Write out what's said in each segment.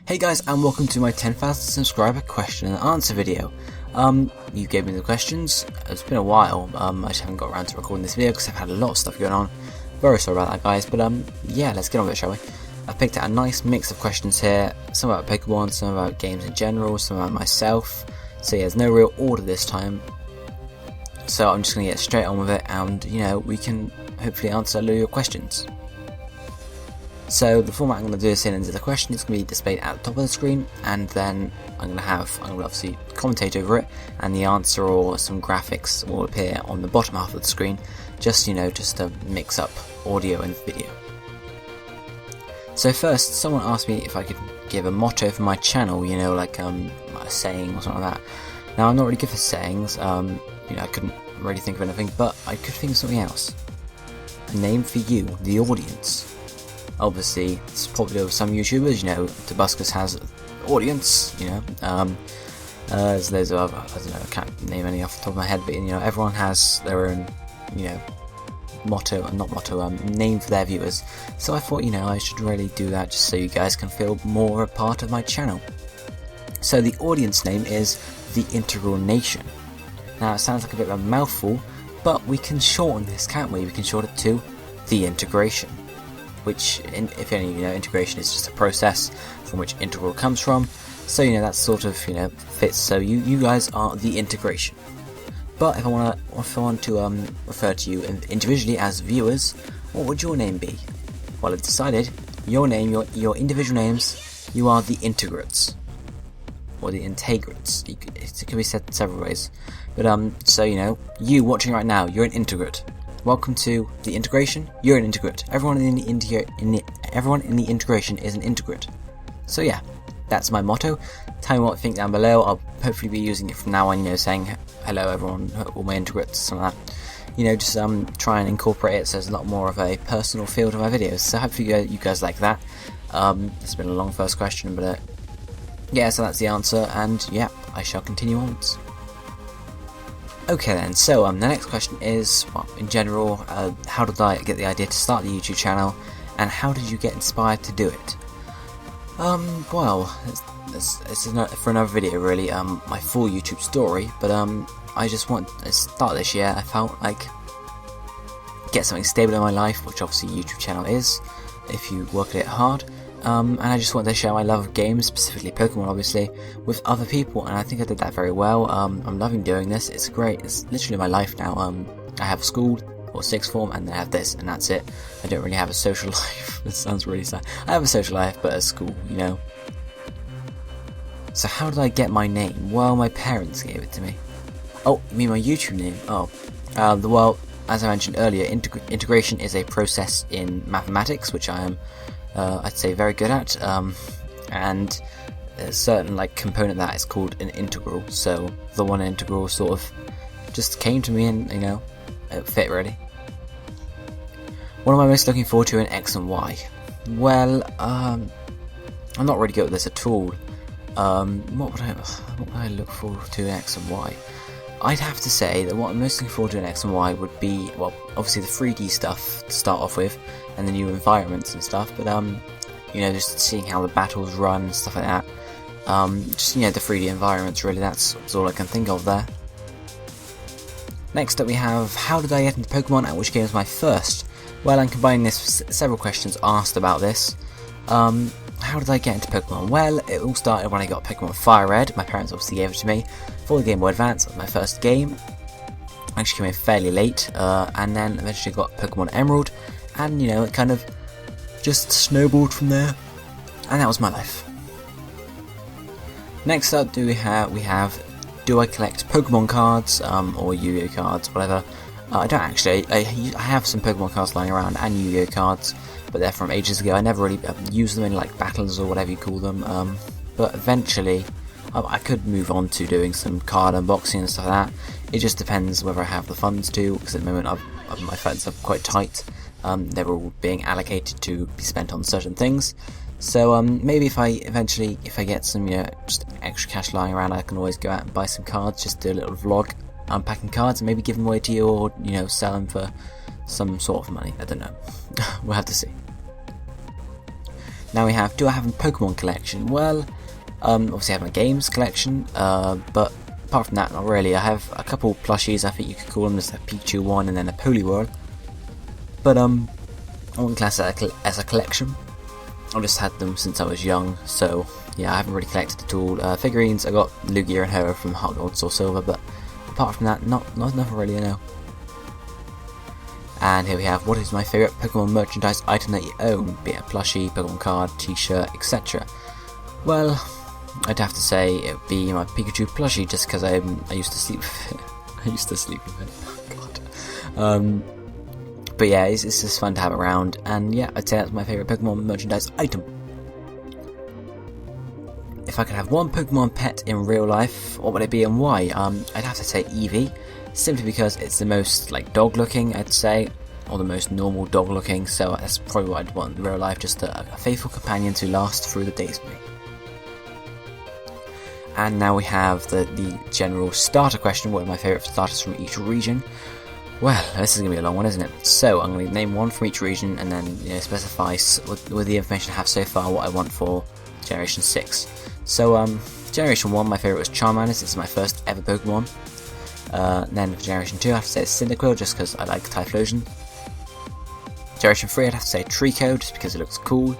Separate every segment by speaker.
Speaker 1: Hey guys, and welcome to my 10,000 subscriber question and answer video. You gave me the questions. It's been a while. I just haven't got around to recording this video because I've had a lot of stuff going on. Very sorry about that, guys. But yeah, let's get on with it, shall we? I've picked out a nice mix of questions here. Some about Pokemon, some about games in general, some about myself. So yeah, there's no real order this time. So I'm just gonna get straight on with it, and we can hopefully answer a lot of your questions. So the format I'm going to do this in is the question is going to be displayed at the top of the screen, and then I'm going to obviously commentate over it, and the answer or some graphics will appear on the bottom half of the screen, just to mix up audio and video. So first, someone asked me if I could give a motto for my channel, like a saying or something like that. Now I'm not really good for sayings, I couldn't really think of anything, but I could think of something else. A name for you, the audience. Obviously, it's popular with some YouTubers, Tobuscus has an audience, there's loads of other, I don't know, I can't name any off the top of my head, but everyone has their own, name for their viewers. So I thought, I should really do that just so you guys can feel more a part of my channel. So the audience name is The Integral Nation. Now it sounds like a bit of a mouthful, but we can shorten this, can't we? We can shorten it to The Integration. Which, if any, integration is just a process from which integral comes from. So, that sort of, fits. So you guys are the integration. But if I want to refer to you individually as viewers, what would your name be? Well, I've decided. Your name, your individual names, you are the integrates. Or the integrates. It can be said several ways. But, so, you watching right now, you're an integrate. Welcome to the integration. You're an integrate. Everyone in the integration is an integrate. So yeah, that's my motto. Tell me what you think down below. I'll hopefully be using it from now on. Saying hello, everyone, all my integrates, something like that. Just try and incorporate it so there's a lot more of a personal feel to my videos. So hopefully you guys like that. It's been a long first question, but yeah, so that's the answer, and yeah, I shall continue onwards. Okay then, so the next question is, well, in general, how did I get the idea to start the YouTube channel, and how did you get inspired to do it? Well, it's for another video really, my full YouTube story, but I just want to start this year. I felt like get something stable in my life, which obviously YouTube channel is, if you work at it hard. And I just wanted to share my love of games, specifically Pokemon obviously, with other people, and I think I did that very well. I'm loving doing this, it's great, it's literally my life now. I have school, or sixth form, and then I have this, and that's it. I don't really have a social life. This sounds really sad. I have a social life, but at school, So how did I get my name? Well, my parents gave it to me. Oh, you mean my YouTube name? Oh, well, as I mentioned earlier, integration is a process in mathematics, which I am I'd say very good at, and a certain component that is called an integral. So the one integral sort of just came to me, and it fit really. What am I most looking forward to in X and Y? Well, I'm not really good at this at all. What would I look forward to in X and Y? I'd have to say that what I'm most looking forward to in X and Y would be, well, obviously the 3D stuff to start off with, and the new environments and stuff, but just seeing how the battles run and stuff like that. Just the 3D environments really, that's all I can think of there. Next up we have, how did I get into Pokemon and which game was my first? Well, I'm combining this with several questions asked about this. How did I get into Pokemon? Well, it all started when I got Pokemon Fire Red. My parents obviously gave it to me for the Game Boy Advance. That was my first game. I actually came in fairly late, and then eventually got Pokemon Emerald, and it kind of just snowballed from there, and that was my life. Next up, we have do I collect Pokemon cards, or Yu-Gi-Oh cards, whatever. I don't actually. I have some Pokemon cards lying around and Yu-Gi-Oh cards, but they're from ages ago. I never really used them in battles or whatever you call them. But eventually, I could move on to doing some card unboxing and stuff like that. It just depends whether I have the funds to, because at the moment my funds are quite tight. They're all being allocated to be spent on certain things. So maybe if I get some just extra cash lying around, I can always go out and buy some cards, just do a little vlog unpacking cards and maybe give them away to you, or sell them for some sort of money. I don't know. We'll have to see. Now we have, do I have a Pokemon collection? Well, obviously I have my games collection, but apart from that, not really. I have a couple plushies, I think you could call them, just a Pikachu one and then a Poliwhirl. But I wouldn't class that as a collection. I've just had them since I was young, so yeah, I haven't really collected at all. Figurines, I got Lugia and Hero from Heart Gold, Soul Silver, but apart from that, nothing really, no. And here we have, what is my favourite Pokemon merchandise item that you own, be it a plushie, Pokemon card, t-shirt, etc. Well, I'd have to say it would be my Pikachu plushie, just because I used to sleep with it. I used to sleep with it, oh god. But yeah, it's just fun to have around, and yeah, I'd say that's my favourite Pokemon merchandise item. If I could have one Pokemon pet in real life, what would it be and why? I'd have to say Eevee, simply because it's the most like dog looking, I'd say, or the most normal dog looking, so that's probably what I'd want in real life, just a faithful companion to last through the days with me. And now we have the general starter question, what are my favourite starters from each region? Well, this is going to be a long one, isn't it? So, I'm going to name one from each region and then specify with the information I have so far what I want for Generation 6. So, Generation 1, my favourite was Charmander, this is my first ever Pokemon. Then for Generation 2, I have to say Cyndaquil, just because I like Typhlosion. Generation 3, I'd have to say Trico, just because it looks cool.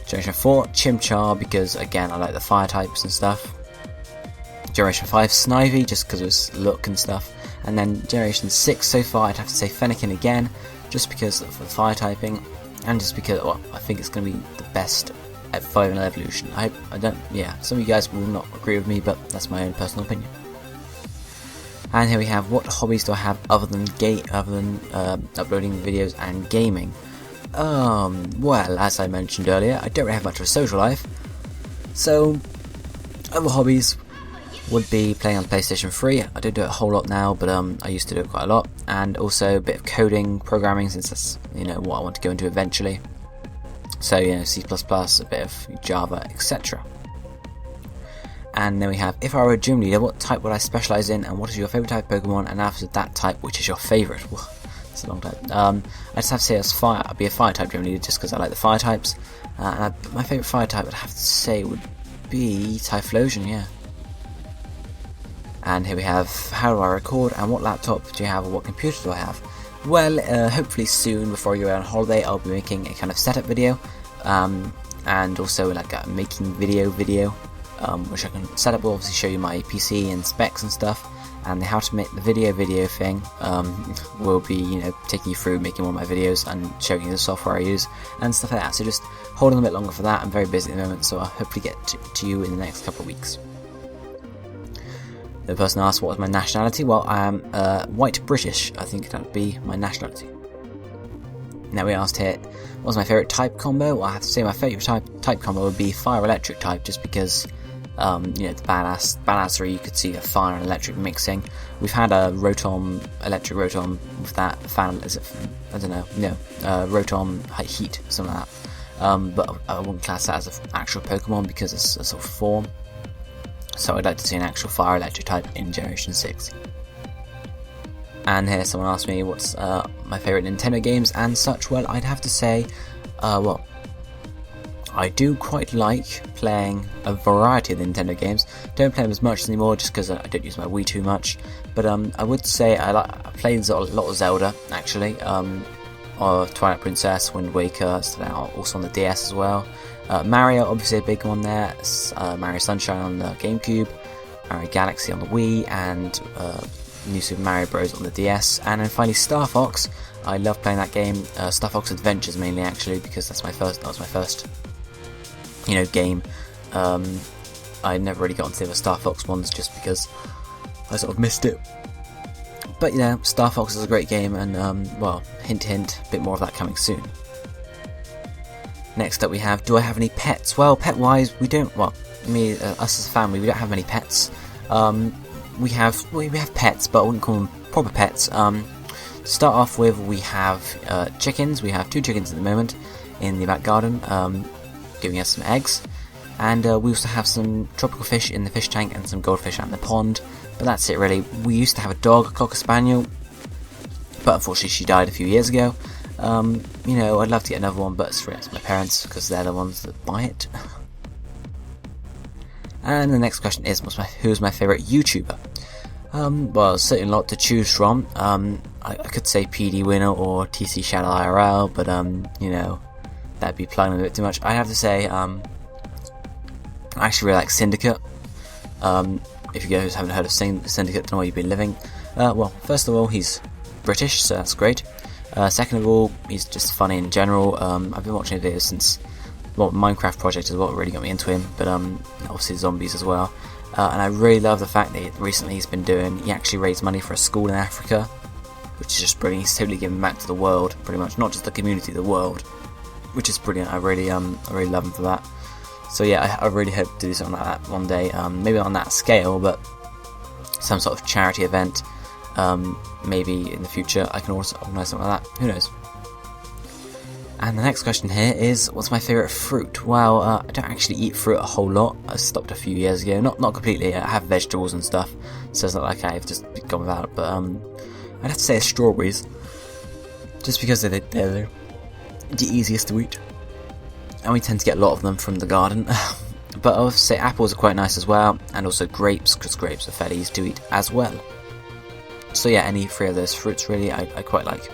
Speaker 1: Generation 4, Chimchar, because again, I like the fire types and stuff. Generation 5, Snivy, just because of its look and stuff. And then Generation 6 so far, I'd have to say Fennekin again, just because of the fire typing, and just because, well, I think it's going to be the best at 5 in evolution. Some of you guys will not agree with me, but that's my own personal opinion. And here we have, what hobbies do I have other than uploading videos and gaming? Well, as I mentioned earlier, I don't really have much of a social life, so other hobbies would be playing on PlayStation 3. I don't do it a whole lot now, but I used to do it quite a lot, and also a bit of coding, programming, since that's what I want to go into eventually. So C++, a bit of Java, etc. And then we have, if I were a gym leader, what type would I specialise in, and what is your favourite type of Pokemon, and after that type, which is your favourite? It's a long type. I just have to say I'd be a fire type gym leader, just because I like the fire types. And my favourite fire type, I'd have to say, would be Typhlosion, yeah. And here we have, how do I record, and what laptop do you have, or what computer do I have? Well, hopefully soon, before you go on holiday, I'll be making a kind of setup video, and also like a making video, which I can set up. Will obviously show you my PC and specs and stuff, and how to make the video thing will be, taking you through making one of my videos and showing you the software I use and stuff like that. So just hold on a bit longer for that. I'm very busy at the moment, so I'll hopefully get to you in the next couple of weeks. The person asked what was my nationality. Well, I am white British. I think that would be my nationality. Now we asked here, what was my favourite type combo? Well, I have to say my favourite type combo would be fire electric type, just because the badassery, you could see a fire and electric mixing. We've had a electric Rotom with that fan, Rotom heat, something like that. But I wouldn't class that as an actual Pokemon because it's a sort of form. So I'd like to see an actual fire electric type in Generation 6. And here someone asked me what's my favourite Nintendo games and such. Well, I'd have to say, I do quite like playing a variety of the Nintendo games. Don't play them as much anymore just because I don't use my Wii too much. But I would say I played a lot of Zelda, actually. Or Twilight Princess, Wind Waker, also on the DS as well. Mario, obviously a big one there. Mario Sunshine on the GameCube, Mario Galaxy on the Wii, and New Super Mario Bros. On the DS. And then finally Star Fox. I love playing that game. Star Fox Adventures mainly, actually, because that was my first game. I never really got into the Star Fox ones just because I sort of missed it. But Star Fox is a great game, and hint hint, a bit more of that coming soon. Next up we have, do I have any pets? Well, pet wise, we don't, us as a family, we don't have many pets. We have pets, but I wouldn't call them proper pets. To start off with, we have chickens. We have 2 chickens at the moment in the back garden, giving us some eggs. And we also have some tropical fish in the fish tank and some goldfish out in the pond. But that's it really. We used to have a dog, a Cocker Spaniel, but unfortunately she died a few years ago. You know, I'd love to get another one, but it's really up to my parents because they're the ones that buy it. And the next question is, who's my favourite YouTuber? Well, certainly a lot to choose from. I could say PD Winner or TC Shadow IRL, but you know, that'd be plugging a bit too much. I have to say, I actually really like Syndicate. If you guys haven't heard of Syndicate, don't know where you've been living. Well, first of all, he's British, so that's great. Second of all, he's just funny in general. I've been watching his videos since, well, Minecraft project is what really got me into him, but obviously zombies as well. And I really love the fact that recently he actually raised money for a school in Africa, which is just brilliant. He's totally giving back to the world, pretty much, not just the community, the world, which is brilliant. I really love him for that. So yeah, I really hope to do something like that one day. Maybe not on that scale, but some sort of charity event. Maybe in the future I can also organise something like that. Who knows? And the next question here is, what's my favourite fruit? Well, I don't actually eat fruit a whole lot. I stopped a few years ago. Not completely. I have vegetables and stuff, so it's not like I've just gone without it. But I'd have to say strawberries, just because they're the easiest to eat, and we tend to get a lot of them from the garden. But I would say apples are quite nice as well, and also grapes, because grapes are fairly easy to eat as well. So yeah, any three of those fruits really I quite like.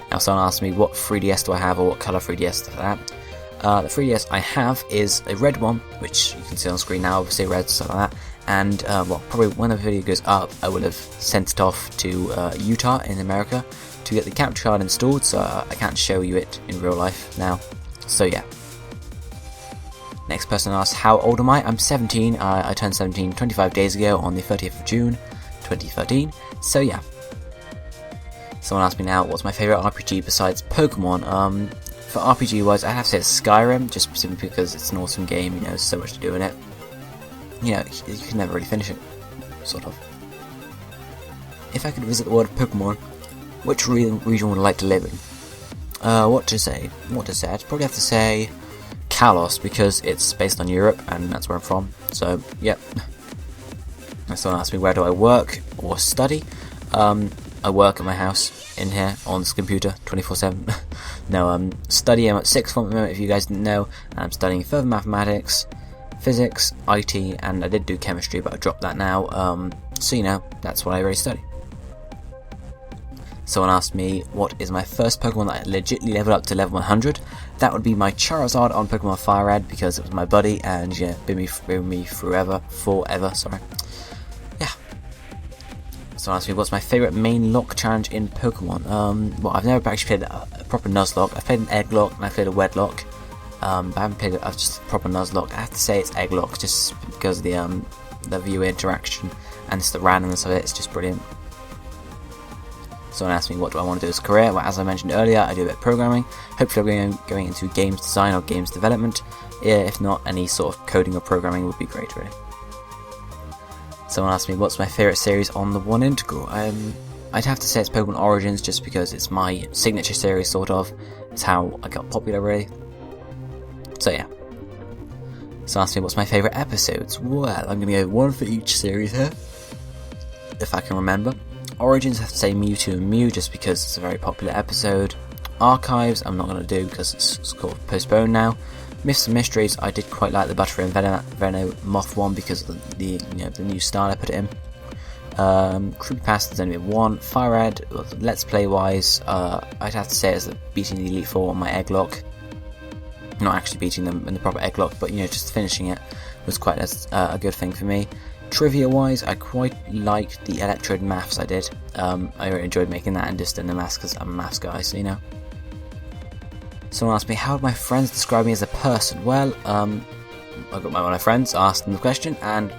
Speaker 1: Now someone asked me what 3DS do I have, or what colour 3DS stuff like that. The 3DS I have is a red one, which you can see on screen now, obviously red, stuff like that. And well, probably when the video goes up, I will have sent it off to Utah in America to get the capture card installed, so I can't show you it in real life now. So yeah. Next person asks, how old am I? I'm 17. I turned 17 25 days ago on the 30th of June 2013. So yeah. Someone asked me now, what's my favourite RPG besides Pokemon? For RPG wise, I have to say it's Skyrim, just simply because it's an awesome game, you know, there's so much to do in it. You know, you can never really finish it, sort of. If I could visit the world of Pokemon, which region would I like to live in? What to say? I'd probably have to say Kalos, because it's based on Europe, and that's where I'm from, so, yep. Someone asked me, where do I work or study? I work at my house in here on this computer 24/7. No, study. I'm at sixth form at the moment, if you guys didn't know, and I'm studying further mathematics, physics, IT, and I did do chemistry, but I dropped that now. So you know, that's what I really study. Someone asked me, what is my first Pokemon that I legitimately leveled up to level 100? That would be my Charizard on Pokemon Fire Red, because it was my buddy, and yeah, been with me forever, sorry. Yeah. Someone asked me, what's my favourite main lock challenge in Pokemon? Well, I've never actually played a proper Nuzlocke. I've played an egg lock, and I've played a wed lock. But I haven't played just a proper Nuzlocke. I have to say it's egg lock, just because of the viewer interaction, and it's the randomness of it, it's just brilliant. Someone asked me, what do I want to do as a career? Well, as I mentioned earlier, I do a bit of programming. Hopefully I'm going into games design or games development. Yeah, if not, any sort of coding or programming would be great, really. Someone asked me, what's my favourite series on the One Integral? I'd have to say it's Pokemon Origins, just because it's my signature series, sort of. It's how I got popular, really. So yeah. Someone asked me, what's my favourite episodes? Well, I'm going to go one for each series here, if I can remember. Origins, I have to say Mewtwo and Mew, just because it's a very popular episode. Archives, I'm not going to do because it's called postponed now. Myths and Mysteries, I did quite like the Butterfree and Venomoth one because of the new style I put it in. Creepypasta, there's only been one. Fire Red, Let's Play wise, I'd have to say it's beating the Elite Four on my Egglock. Not actually beating them in the proper Egglock, but you know, just finishing it was quite a good thing for me. Trivia wise, I quite liked the Electrode Maths I did. I really enjoyed making that, and just in the maths because I'm a maths guy, so you know. Someone asked me, how would my friends describe me as a person? Well, I got one of my friends, asked them the question, and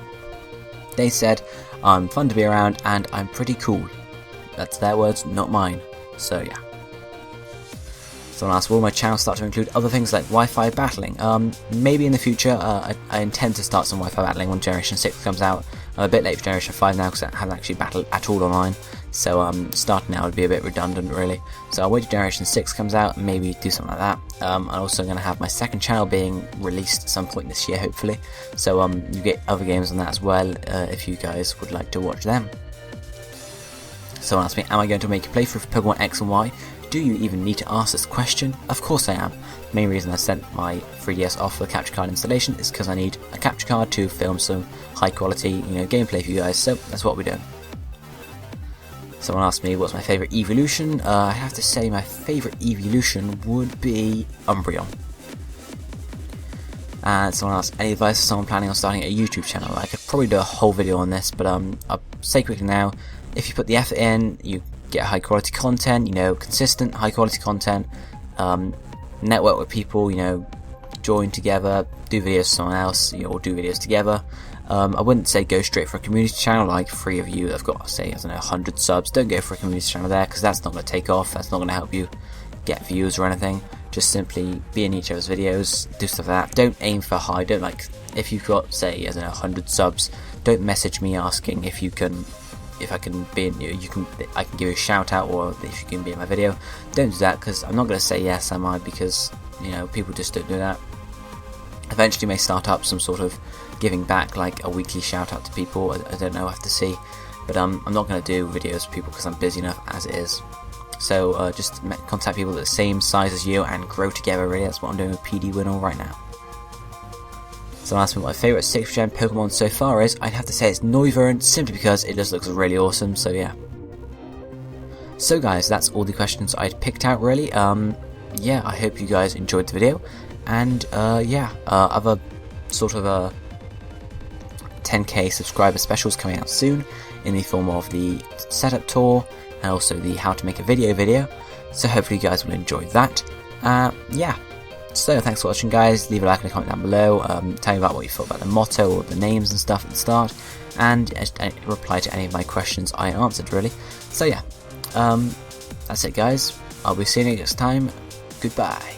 Speaker 1: they said, I'm fun to be around and I'm pretty cool. That's their words, not mine. So yeah. Someone asked, will my channel start to include other things like Wi-Fi battling? Maybe in the future. I intend to start some Wi-Fi battling when Generation 6 comes out. I'm a bit late for Generation 5 now because I haven't actually battled at all online. So starting now would be a bit redundant, really. So I'll wait till Generation 6 comes out and maybe do something like that. I'm also going to have my second channel being released at some point this year, hopefully. So you get other games on that as well if you guys would like to watch them. Someone asked me, am I going to make a playthrough for Pokemon X and Y? do you even need to ask this question? Of course I am. The main reason I sent my 3DS off for the capture card installation is because I need a capture card to film some high quality, gameplay for you guys, so that's what we're doing. Someone asked me what's my favourite evolution. I have to say my favourite evolution would be Umbreon. And someone asked, any advice for someone planning on starting a YouTube channel? I could probably do a whole video on this, but I'll say quickly now, if you put the effort in, you get high quality content, consistent high quality content, network with people, join together, do videos with someone else, or do videos together. I wouldn't say go straight for a community channel like 3 of you that have got, say, 100 subs. Don't go for a community channel there, because that's not going to take off, that's not going to help you get views or anything. Just simply be in each other's videos, do stuff like that. Don't aim for high, if you've got, say, 100 subs, don't message me asking if I can be in, I can give you a shout out, or if you can be in my video. Don't do that, because I'm not going to say yes, am I? Because people just don't do that. Eventually may start up some sort of giving back, like a weekly shout out to people. I don't know, I have to see, but I'm not going to do videos for people because I'm busy enough as it is. So just contact people the same size as you and grow together, really. That's what I'm doing with PD Winnow right now. Someone asked me what my favourite 6th gen Pokemon so far is. I'd have to say it's Noivern, simply because it just looks really awesome, so yeah. So guys, that's all the questions I'd picked out, really. Yeah, I hope you guys enjoyed the video, and other sort of 10k subscriber specials coming out soon, in the form of the setup tour, and also the how to make a video, so hopefully you guys will enjoy that. Yeah. So thanks for watching, guys. Leave a like and a comment down below. Tell me about what you thought about the motto or the names and stuff at the start, and reply to any of my questions I answered, really. So yeah, that's it, guys. I'll be seeing you next time. Goodbye.